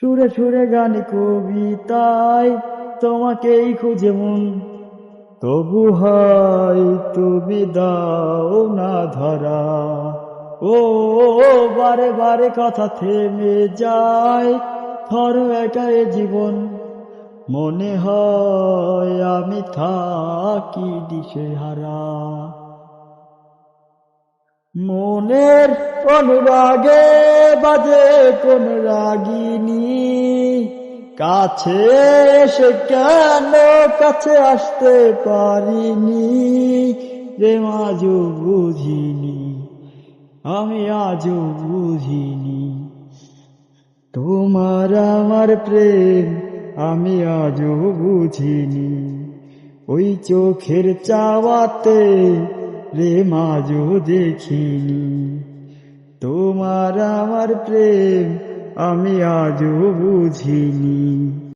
সুরে সুরে গান কবিতায় তোমাকেই খুঁজে মন, তবু হয় তুমি দাও না ধরা। ও বারে বারে কথা থেমে যায়, থর একা এ জীবন, মনে হয় আমি থাকি দিশেহারা। মনের অনুরাগে বাজে কোন রাগিনী, কাছে এসে কেন কাছে আসতে পারিনি, প্রেম আজও বুঝিনি, আমি আজও বুঝিনি। তোমার আমার প্রেম আমি আজও বুঝিনি, ওই চোখের চাওয়াতে প্রেম আজও দেখিনি। তোমার আমার প্রেম আমি আজও বুঝিনি।